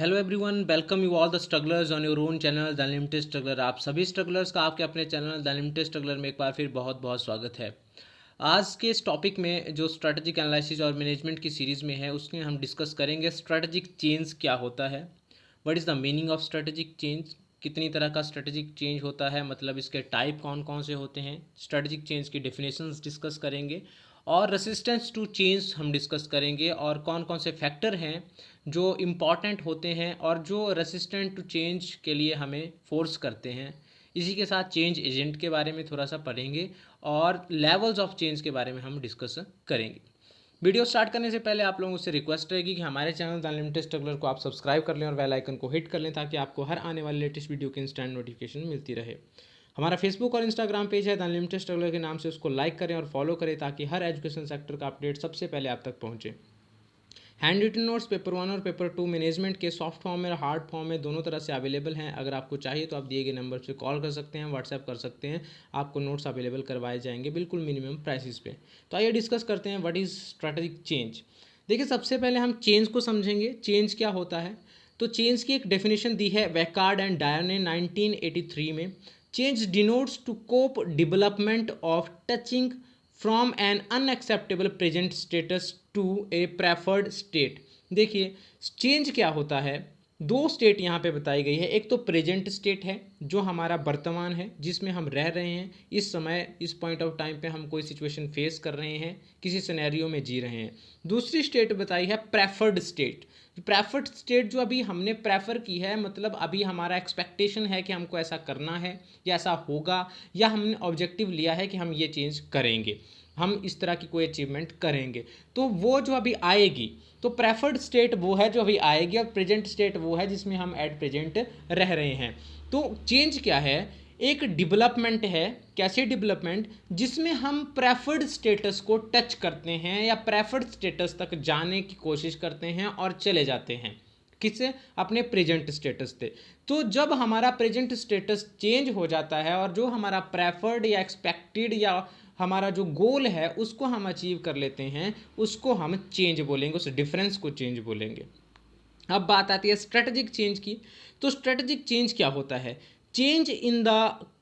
Hello everyone, welcome you all the strugglers on your own channel the unlimited struggler. आप सभी strugglers का आपके अपने चैनल द अनलिमिटेड स्ट्रगलर में एक बार फिर बहुत बहुत स्वागत है। आज के इस टॉपिक में जो स्ट्रैटेजिक एनालिसिस और मैनेजमेंट की सीरीज़ में है उसमें हम डिस्कस करेंगे स्ट्रैटेजिक चेंज क्या होता है, what is the meaning of strategic change, कितनी तरह का स्ट्रैटेजिक चेंज होता है, मतलब इसके टाइप कौन कौन से होते हैं, स्ट्रैटेजिक चेंज की डेफिनेशंस डिस्कस करेंगे और रेसिस्टेंस टू चेंज हम डिस्कस करेंगे और कौन कौन से फैक्टर हैं जो इम्पॉर्टेंट होते हैं और जो रेसिस्टेंट टू चेंज के लिए हमें फोर्स करते हैं। इसी के साथ चेंज एजेंट के बारे में थोड़ा सा पढ़ेंगे और लेवल्स ऑफ चेंज के बारे में हम डिस्कस करेंगे। वीडियो स्टार्ट करने से पहले आप लोगों से रिक्वेस्ट रहेगी कि हमारे चैनल द अनलिमिटेड स्ट्रगलर को आप सब्सक्राइब कर लें और बेल आइकन को हिट कर लें ताकि आपको हर आने वाली लेटेस्ट वीडियो की इंस्टेंट नोटिफिकेशन मिलती रहे। हमारा फेसबुक और इंस्टाग्राम पेज है द अनलिमिटेड स्ट्रगलर के नाम से, उसको लाइक करें और फॉलो करें ताकि हर एजुकेशन सेक्टर का अपडेट सबसे पहले आप तक पहुंचे। हैंड रिटन नोट्स पेपर 1 और पेपर 2 मैनेजमेंट के सॉफ्ट फॉर्म में और हार्ड फॉर्म में दोनों तरह से अवेलेबल हैं। अगर आपको चाहिए तो आप दिए गए नंबर से कॉल कर सकते हैं, व्हाट्सएप कर सकते हैं, आपको नोट्स अवेलेबल करवाए जाएंगे बिल्कुल मिनिमम प्राइसेस पे। तो आइए डिस्कस करते हैं व्हाट इज़ स्ट्रैटेजिक चेंज। देखिए, सबसे पहले हम चेंज को समझेंगे। चेंज क्या होता है, तो चेंज की एक डेफिनेशन दी है वैकार्ड एंड डायर ने 1983 में। Change denotes to cope development of touching from an unacceptable present status to a preferred state. देखिए, चेंज क्या होता है, दो स्टेट यहाँ पे बताई गई है। एक तो प्रेजेंट स्टेट है जो हमारा वर्तमान है, जिसमें हम रह रहे हैं इस समय, इस पॉइंट ऑफ टाइम पे हम कोई सिचुएशन फेस कर रहे हैं, किसी सिनेरियो में जी रहे हैं। दूसरी स्टेट बताई है प्रेफर्ड स्टेट। प्रेफर्ड स्टेट जो अभी हमने प्रेफर की है, मतलब अभी हमारा एक्सपेक्टेशन है कि हमको ऐसा करना है या ऐसा होगा, या हमने ऑब्जेक्टिव लिया है कि हम ये चेंज करेंगे, हम इस तरह की कोई अचीवमेंट करेंगे, तो वो जो अभी आएगी। तो प्रेफर्ड स्टेट वो है जो अभी आएगी और प्रेजेंट स्टेट वो है जिसमें हम एट प्रेजेंट रह रहे हैं। तो चेंज क्या है, एक डेवलपमेंट है। कैसे डेवलपमेंट, जिसमें हम प्रेफर्ड स्टेटस को टच करते हैं या प्रेफर्ड स्टेटस तक जाने की कोशिश करते हैं और चले जाते हैं। किससे, अपने प्रेजेंट स्टेटस से। तो जब हमारा प्रेजेंट स्टेटस चेंज हो जाता है और जो हमारा प्रेफर्ड या एक्सपेक्टेड या हमारा जो गोल है उसको हम अचीव कर लेते हैं, उसको हम चेंज बोलेंगे, उस डिफरेंस को चेंज बोलेंगे। अब बात आती है स्ट्रेटेजिक चेंज की। तो स्ट्रेटेजिक चेंज क्या होता है, change in the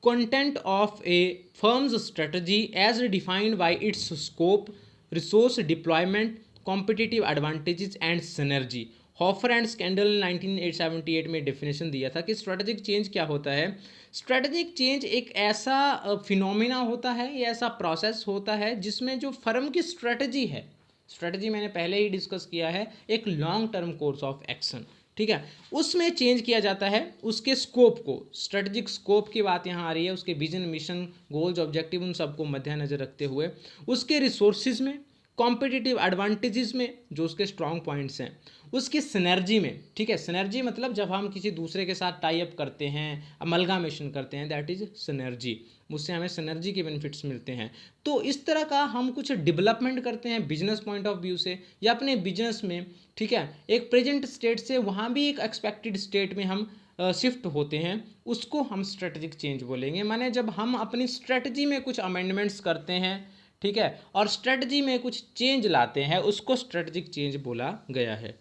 content of a firm's strategy as defined by its scope, resource deployment, competitive advantages and synergy. Hofer and Schendel 1978 में डेफिनेशन दिया था कि स्ट्रेटेजिक चेंज क्या होता है। स्ट्रेटेजिक चेंज एक ऐसा फिनोमिना होता है, ये ऐसा प्रोसेस होता है जिसमें जो फर्म की स्ट्रेटजी है, स्ट्रेटजी मैंने पहले ही डिस्कस किया है, एक long term course of action, ठीक है, उसमें चेंज किया जाता है उसके स्कोप को। स्ट्रेटजिक स्कोप की बात यहाँ आ रही है, उसके विजन, मिशन, गोल्स, ऑब्जेक्टिव, उन सबको मद्देनजर रखते हुए। उसके रिसोर्सेज में, कॉम्पिटिटिव एडवांटेजेस में जो उसके स्ट्रॉन्ग पॉइंट्स हैं, उसकी सिनर्जी में, ठीक है, सिनर्जी मतलब जब हम किसी दूसरे के साथ टाई अप करते हैं, अमलगामेशन करते हैं, दैट इज सिनर्जी, उससे हमें सिनर्जी के बेनिफिट्स मिलते हैं। तो इस तरह का हम कुछ डेवलपमेंट करते हैं बिजनेस पॉइंट ऑफ व्यू से या अपने बिजनेस में, ठीक है, एक प्रेजेंट स्टेट से वहाँ भी एक एक्सपेक्टेड स्टेट में हम शिफ्ट होते हैं, उसको हम स्ट्रेटजिक चेंज बोलेंगे। माने जब हम अपनी स्ट्रेटजी में कुछ अमेंडमेंट्स करते हैं, ठीक है, और स्ट्रेटजी में कुछ चेंज लाते हैं, उसको स्ट्रेटजिक चेंज बोला गया है।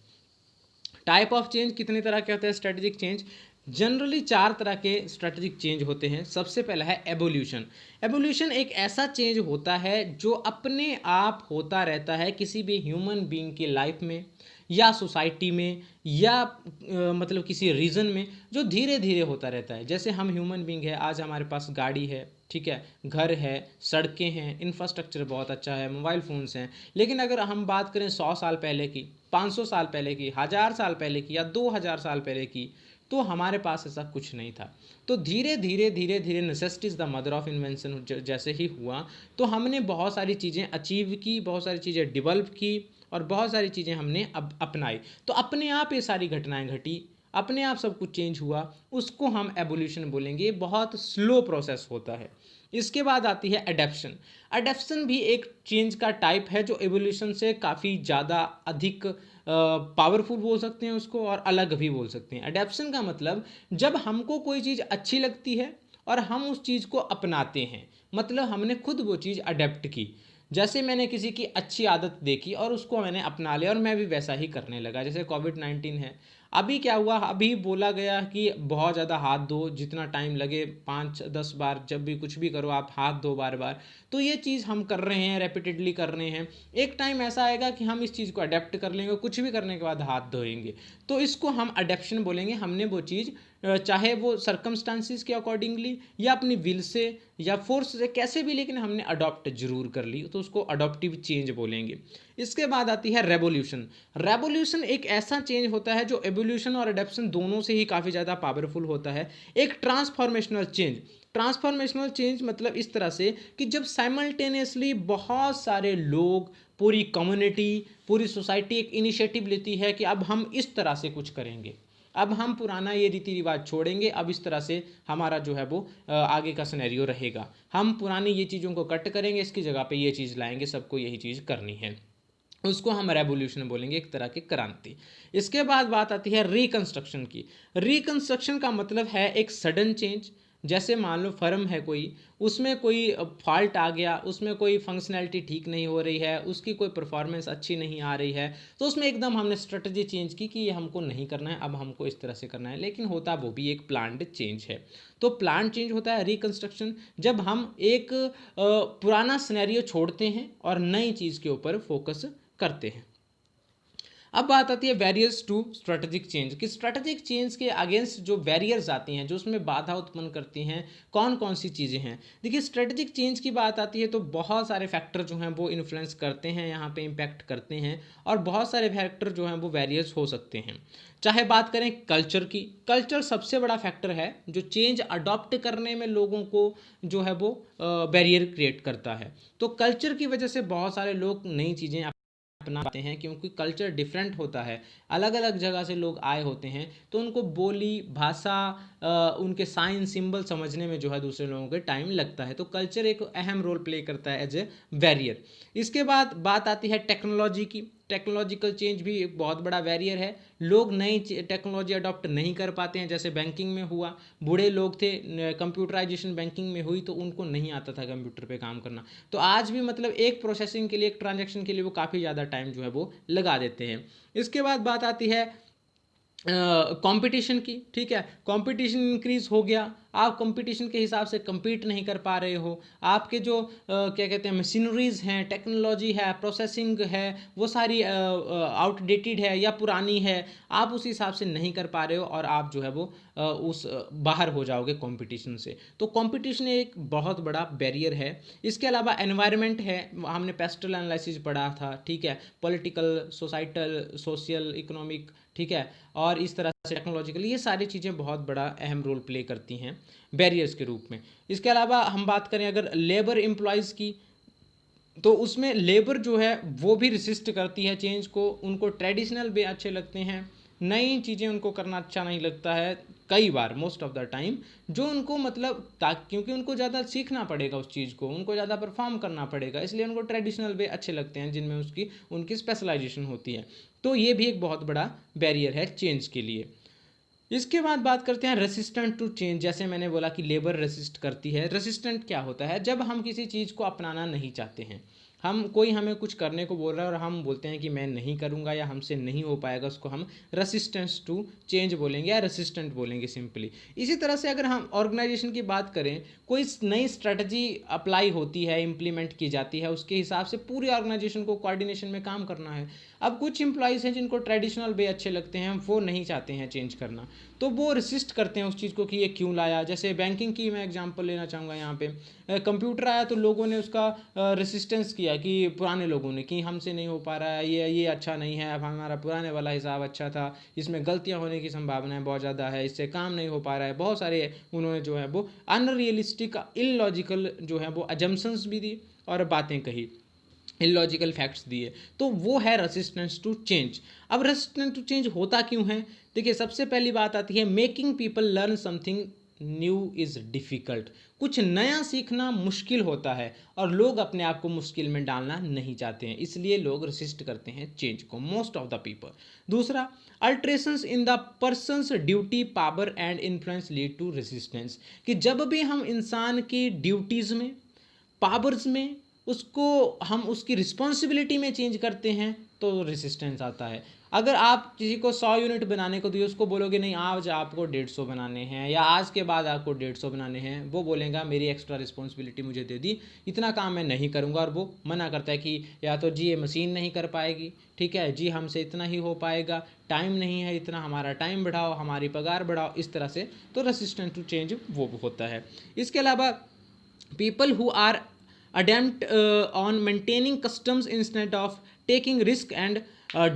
टाइप ऑफ चेंज कितने तरह के होते हैं स्ट्रेटजिक चेंज, जनरली 4 तरह के स्ट्रेटजिक चेंज होते हैं। सबसे पहला है एवोल्यूशन। एवोल्यूशन एक ऐसा चेंज होता है जो अपने आप होता रहता है किसी भी ह्यूमन बीइंग की लाइफ में या सोसाइटी में या मतलब किसी रीजन में, जो धीरे धीरे होता रहता है। जैसे हम ह्यूमन बीइंग है, आज हमारे पास गाड़ी है, ठीक है, घर है, सड़कें हैं, इंफ्रास्ट्रक्चर बहुत अच्छा है, मोबाइल फ़ोन्स हैं, लेकिन अगर हम बात करें 100 साल पहले की, 500 साल पहले की, 1000 साल पहले की या 2000 साल पहले की, तो हमारे पास ऐसा कुछ नहीं था। तो धीरे धीरे धीरे धीरे necessity is the mother of invention जैसे ही हुआ, तो हमने बहुत सारी चीज़ें अचीव की, बहुत सारी चीज़ें डेवलप की और बहुत सारी चीज़ें हमने अब अपनाई। तो अपने आप ये सारी घटनाएं घटी, अपने आप सब कुछ चेंज हुआ, उसको हम एवोल्यूशन बोलेंगे। ये बहुत स्लो प्रोसेस होता है। इसके बाद आती है एडेप्शन। एडेप्शन भी एक चेंज का टाइप है जो एवोल्यूशन से काफ़ी ज़्यादा अधिक पावरफुल बोल सकते हैं उसको, और अलग भी बोल सकते हैं। एडेप्शन का मतलब जब हमको कोई चीज़ अच्छी लगती है और हम उस चीज़ को अपनाते हैं, मतलब हमने खुद वो चीज़ अडेप्ट की। जैसे मैंने किसी की अच्छी आदत देखी और उसको मैंने अपना लिया और मैं भी वैसा ही करने लगा। जैसे कोविड-19 है, अभी क्या हुआ, अभी बोला गया कि बहुत ज़्यादा हाथ धो, जितना टाइम लगे 5-10 बार, जब भी कुछ भी करो आप हाथ धो बार बार। तो ये चीज़ हम कर रहे हैं, रेपिटेडली कर रहे हैं। एक टाइम ऐसा आएगा कि हम इस चीज़ को अडेप्ट कर लेंगे, कुछ भी करने के बाद हाथ धोएंगे। तो इसको हम अडेप्शन बोलेंगे। हमने वो चीज़ चाहे वो सर्कमस्टांसिस के अकॉर्डिंगली या अपनी विल से या फोर्स से कैसे भी, लेकिन हमने अडॉप्ट जरूर कर ली, तो उसको अडॉप्टिव चेंज बोलेंगे। इसके बाद आती है रेवोल्यूशन। रेवोल्यूशन एक ऐसा चेंज होता है जो एवोल्यूशन और अडेप्शन दोनों से ही काफ़ी ज़्यादा पावरफुल होता है। एक ट्रांसफॉर्मेशनल चेंज। ट्रांसफॉर्मेशनल चेंज मतलब इस तरह से कि जब साइमल्टेनियसली बहुत सारे लोग, पूरी कम्युनिटी, पूरी सोसाइटी एक इनिशिएटिव लेती है कि अब हम इस तरह से कुछ करेंगे, अब हम पुराना ये रीति रिवाज छोड़ेंगे, अब इस तरह से हमारा जो है वो आगे का सिनेरियो रहेगा, हम पुरानी ये चीज़ों को कट करेंगे, इसकी जगह पे ये चीज़ लाएंगे, सबको यही चीज़ करनी है, उसको हम रेवोल्यूशन बोलेंगे, एक तरह की क्रांति। इसके बाद बात आती है रिकंस्ट्रक्शन की। रिकंस्ट्रक्शन का मतलब है एक सडन चेंज। जैसे मान लो फर्म है कोई, उसमें कोई फॉल्ट आ गया, उसमें कोई फंक्शनैलिटी ठीक नहीं हो रही है, उसकी कोई परफॉर्मेंस अच्छी नहीं आ रही है, तो उसमें एकदम हमने स्ट्रेटजी चेंज की कि ये हमको नहीं करना है, अब हमको इस तरह से करना है, लेकिन होता वो भी एक प्लान्ड चेंज है। तो प्लान चेंज होता है रिकंस्ट्रक्शन, जब हम एक पुराना सिनेरियो छोड़ते हैं और नई चीज़ के ऊपर फोकस करते हैं। अब बात आती है बैरियर्स टू स्ट्रेटेजिक चेंज, कि स्ट्रेटेजिक चेंज के अगेंस्ट जो बैरियर्स आती हैं, जो उसमें बाधा उत्पन्न करती हैं, कौन कौन सी चीज़ें हैं। देखिए, स्ट्रेटेजिक चेंज की बात आती है तो बहुत सारे फैक्टर जो हैं वो इन्फ्लुएंस करते हैं, यहाँ पे इम्पैक्ट करते हैं, और बहुत सारे फैक्टर जो हैं वो बैरियर्स हो सकते हैं। चाहे बात करें कल्चर की, कल्चर सबसे बड़ा फैक्टर है जो चेंज अडॉप्ट करने में लोगों को जो है वो बैरियर क्रिएट करता है। तो कल्चर की वजह से बहुत सारे लोग नई चीज़ें अपना पाते हैं, क्योंकि कल्चर डिफरेंट होता है, अलग अलग जगह से लोग आए होते हैं, तो उनको बोली भाषा, उनके साइन सिंबल समझने में जो है दूसरे लोगों के टाइम लगता है। तो कल्चर एक अहम रोल प्ले करता है एज ए बैरियर। इसके बाद बात आती है टेक्नोलॉजी की। टेक्नोलॉजिकल चेंज भी एक बहुत बड़ा बैरियर है। लोग नई टेक्नोलॉजी अडॉप्ट नहीं कर पाते हैं, जैसे बैंकिंग में हुआ, बूढ़े लोग थे, कंप्यूटराइजेशन बैंकिंग में हुई तो उनको नहीं आता था कंप्यूटर पे काम करना, तो आज भी मतलब एक प्रोसेसिंग के लिए, एक ट्रांजैक्शन के लिए वो काफ़ी ज़्यादा टाइम जो है वो लगा देते हैं। इसके बाद बात आती है कंपटीशन की। ठीक है, कंपटीशन इंक्रीज हो गया, आप कंपटीशन के हिसाब से compete नहीं कर पा रहे हो, आपके जो क्या कहते हैं मशीनरीज हैं, टेक्नोलॉजी है, प्रोसेसिंग है, वो सारी आउटडेटेड है या पुरानी है, आप उस हिसाब से नहीं कर पा रहे हो और आप जो है वो बाहर हो जाओगे कंपटीशन से। तो कंपटीशन एक बहुत बड़ा बैरियर है। इसके अलावा एनवायरनमेंट है, हमने पेस्टल एनालिसिस पढ़ा था, ठीक है, पॉलिटिकल, सोसाइटल, सोशल, इकोनॉमिक, ठीक है, और इस तरह से टेक्नोलॉजिकल, ये सारी चीज़ें बहुत बड़ा अहम रोल प्ले करती हैं बैरियर्स के रूप में। इसके अलावा हम बात करें अगर लेबर एम्प्लॉयज़ की, तो उसमें लेबर जो है वो भी रेसिस्ट करती है चेंज को, उनको ट्रेडिशनल वे अच्छे लगते हैं, नई चीज़ें उनको करना अच्छा नहीं लगता है, कई बार मोस्ट ऑफ द टाइम, जो उनको मतलब क्योंकि उनको ज़्यादा सीखना पड़ेगा उस चीज़ को, उनको ज़्यादा परफॉर्म करना पड़ेगा, इसलिए उनको ट्रेडिशनल वे अच्छे लगते हैं जिनमें उनकी स्पेशलाइजेशन होती है। तो ये भी एक बहुत बड़ा बैरियर है चेंज के लिए। इसके बाद बात करते हैं रेसिस्टेंट टू चेंज। जैसे मैंने बोला कि लेबर रेसिस्ट करती है, रेसिस्टेंट क्या होता है, जब हम किसी चीज़ को अपनाना नहीं चाहते हैं, हम कोई हमें कुछ करने को बोल रहा है और हम बोलते हैं कि मैं नहीं करूँगा या हमसे नहीं हो पाएगा, उसको हम रेसिस्टेंस टू चेंज बोलेंगे या रेसिस्टेंट बोलेंगे सिंपली। इसी तरह से अगर हम ऑर्गेनाइजेशन की बात करें, कोई नई स्ट्रेटजी अप्लाई होती है, इम्प्लीमेंट की जाती है, उसके हिसाब से पूरी ऑर्गेनाइजेशन को कोऑर्डिनेशन में काम करना है। अब कुछ एम्प्लॉयज़ हैं जिनको ट्रेडिशनल वे अच्छे लगते हैं, वो नहीं चाहते हैं चेंज करना, तो वो रेसिस्ट करते हैं उस चीज़ को कि ये क्यों लाया। जैसे बैंकिंग की मैं एग्जांपल लेना चाहूँगा यहाँ पे, कंप्यूटर आया तो लोगों ने उसका रेसिस्टेंस किया, कि पुराने लोगों ने, कि हमसे नहीं हो पा रहा है, ये अच्छा नहीं है, अब हमारा पुराने वाला हिसाब अच्छा था, इसमें गलतियाँ होने की संभावनाएं बहुत ज़्यादा है, इससे काम नहीं हो पा रहा है, बहुत सारे उन्होंने जो है वो अनरियलिस्टिक, इलॉजिकल जो है वो अजम्पशंस भी दी और बातें कही, इलॉजिकल फैक्ट्स दिए। तो वो है रेसिस्टेंस टू चेंज। अब रेसिस्टेंस टू चेंज होता क्यों है? देखिए, सबसे पहली बात आती है making people learn something new is difficult. कुछ नया सीखना मुश्किल होता है और लोग अपने आप को मुश्किल में डालना नहीं चाहते हैं, इसलिए लोग रेसिस्ट करते हैं चेंज को, मोस्ट ऑफ द पीपल। दूसरा, alterations in the persons duty, power and influence lead to resistance, कि जब भी हम इंसान की ड्यूटीज़ में, पावर्स में, उसको हम उसकी रिस्पॉन्सिबिलिटी में चेंज करते हैं तो रेसिस्टेंस आता है। अगर आप किसी को 100 यूनिट बनाने को दिए, उसको बोलोगे नहीं आज आपको 150 बनाने हैं या आज के बाद आपको 150 बनाने हैं, वो बोलेगा मेरी एक्स्ट्रा रिस्पॉन्सिबिलिटी मुझे दे दी, इतना काम मैं नहीं करूँगा, और वो मना करता है कि या तो जी ये मशीन नहीं कर पाएगी, ठीक है जी हमसे इतना ही हो पाएगा, टाइम नहीं है इतना, हमारा टाइम बढ़ाओ, हमारी पगार बढ़ाओ, इस तरह से। तो रेसिस्टेंस टू चेंज वो होता है। इसके अलावा people who are adept on maintaining customs instead of taking risk and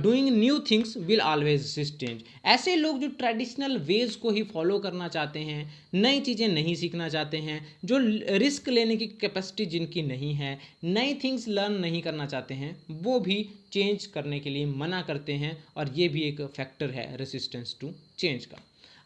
doing new things will always resist change। ऐसे लोग जो ट्रेडिशनल वेज को ही फॉलो करना चाहते हैं, नई चीज़ें नहीं सीखना चाहते हैं, जो रिस्क लेने की कैपेसिटी जिनकी नहीं है, नई थिंग्स लर्न नहीं करना चाहते हैं, वो भी चेंज करने के लिए मना करते हैं, और ये भी एक फैक्टर है रेसिस्टेंस टू चेंज का।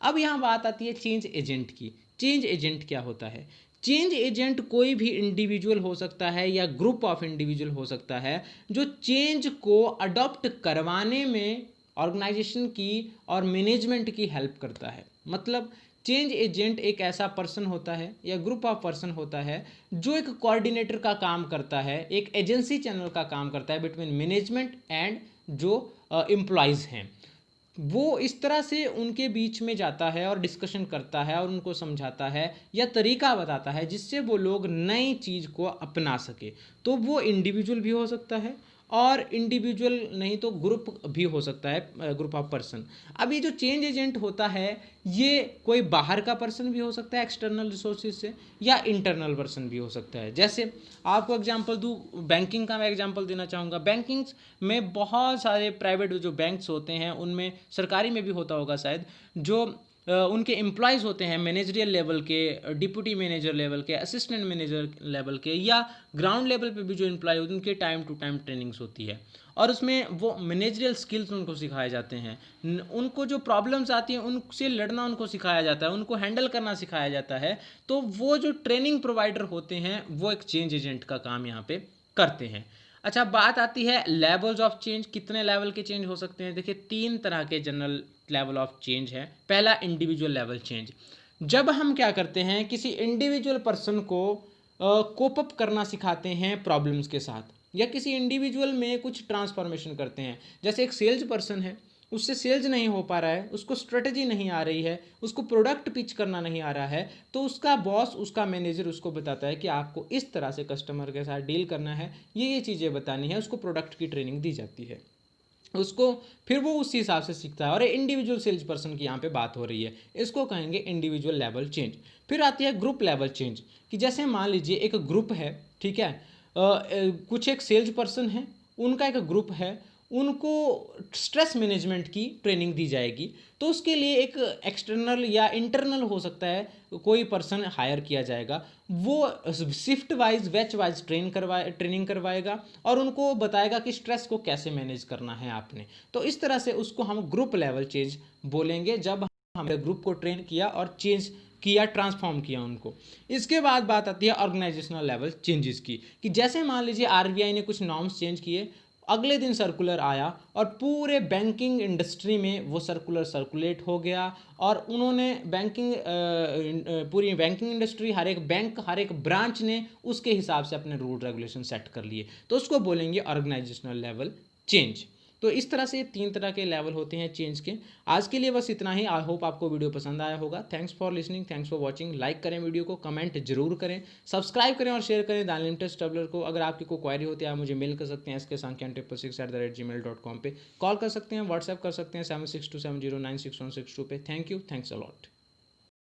अब यहाँ बात आती है चेंज एजेंट की। चेंज एजेंट क्या होता है? चेंज एजेंट कोई भी इंडिविजुअल हो सकता है या ग्रुप ऑफ इंडिविजुअल हो सकता है जो चेंज को अडॉप्ट करवाने में ऑर्गेनाइजेशन की और मैनेजमेंट की हेल्प करता है। मतलब चेंज एजेंट एक ऐसा पर्सन होता है या ग्रुप ऑफ पर्सन होता है जो एक कोऑर्डिनेटर का काम करता है, एक एजेंसी चैनल का काम करता है बिटवीन मैनेजमेंट एंड जो एम्प्लॉयज़ हैं। वो इस तरह से उनके बीच में जाता है और डिस्कशन करता है और उनको समझाता है या तरीका बताता है जिससे वो लोग नई चीज़ को अपना सके। तो वो इंडिविजुअल भी हो सकता है और इंडिविजुअल नहीं तो ग्रुप भी हो सकता है, ग्रुप ऑफ पर्सन। अब ये जो चेंज एजेंट होता है ये कोई बाहर का पर्सन भी हो सकता है एक्सटर्नल रिसोर्सेज से, या इंटरनल पर्सन भी हो सकता है। जैसे आपको एग्जांपल दूँ, बैंकिंग का मैं एग्जांपल देना चाहूँगा। बैंकिंग्स में बहुत सारे प्राइवेट जो बैंक्स होते हैं, उनमें सरकारी में भी होता होगा शायद, जो उनके एम्प्लॉयज़ होते हैं मैनेजरियल लेवल के, डिप्टी मैनेजर लेवल के, असिस्टेंट मैनेजर लेवल के, या ग्राउंड लेवल पे भी जो एम्प्लॉय होते हैं उनके टाइम टू टाइम ट्रेनिंग्स होती है, और उसमें वो मैनेजरियल स्किल्स उनको सिखाए जाते हैं। उनको जो प्रॉब्लम्स आती हैं उनसे लड़ना उनको सिखाया जाता है, उनको हैंडल करना सिखाया जाता है। तो वो जो ट्रेनिंग प्रोवाइडर होते हैं वो एक चेंज एजेंट का काम यहाँ पे करते हैं। अच्छा, बात आती है लेवल्स ऑफ चेंज। कितने लेवल के चेंज हो सकते हैं? देखिए 3 तरह के जनरल लेवल ऑफ चेंज है। पहला इंडिविजुअल लेवल चेंज। जब हम क्या करते हैं, किसी इंडिविजुअल पर्सन को कोप अप करना सिखाते हैं प्रॉब्लम्स के साथ, या किसी इंडिविजुअल में कुछ ट्रांसफॉर्मेशन करते हैं। जैसे एक सेल्स पर्सन है, उससे सेल्स नहीं हो पा रहा है, उसको स्ट्रेटजी नहीं आ रही है, उसको प्रोडक्ट पिच करना नहीं आ रहा है, तो उसका बॉस, उसका मैनेजर उसको बताता है कि आपको इस तरह से कस्टमर के साथ डील करना है, ये चीज़ें बतानी है, उसको प्रोडक्ट की ट्रेनिंग दी जाती है उसको, फिर वो उसी हिसाब से सीखता है। और इंडिविजुअल सेल्स पर्सन की यहाँ पे बात हो रही है, इसको कहेंगे इंडिविजुअल लेवल चेंज। फिर आती है ग्रुप लेवल चेंज, कि जैसे मान लीजिए एक ग्रुप है, ठीक है, कुछ एक सेल्स पर्सन है, उनका एक ग्रुप है, उनको स्ट्रेस मैनेजमेंट की ट्रेनिंग दी जाएगी। तो उसके लिए एक एक्सटर्नल या इंटरनल हो सकता है कोई पर्सन हायर किया जाएगा, वो shift wise batch wise training करवाएगा और उनको बताएगा कि स्ट्रेस को कैसे मैनेज करना है आपने। तो इस तरह से उसको हम ग्रुप लेवल चेंज बोलेंगे, जब हमने ग्रुप को ट्रेन किया और चेंज किया, ट्रांसफॉर्म किया उनको। इसके बाद बात आती है ऑर्गेनाइजेशनल लेवल चेंजेस की, कि जैसे मान लीजिए आरबीआई ने कुछ नॉर्म्स चेंज किए, अगले दिन सर्कुलर आया और पूरे बैंकिंग इंडस्ट्री में वो सर्कुलर सर्कुलेट हो गया, और उन्होंने पूरी बैंकिंग इंडस्ट्री, हर एक बैंक, हर एक ब्रांच ने उसके हिसाब से अपने रूल रेगुलेशन सेट कर लिए। तो उसको बोलेंगे ऑर्गेनाइजेशनल लेवल चेंज। तो इस तरह से 3 तरह के लेवल होते हैं चेंज के। आज के लिए बस इतना ही। आई होप आपको वीडियो पसंद आया होगा। Thanks for listening, thanks for watching. Like करें वीडियो को, कमेंट जरूर करें, सब्सक्राइब करें और शेयर करें द अनलिमिटेड स्टबलर को। अगर आपकी कोई क्वेरी होती है आप मुझे मेल कर सकते हैं sksankhya666@gmail.com पे, कॉल कर सकते हैं, व्हाट्सएप कर सकते हैं 7627096162 पे। Thank you, thanks a lot.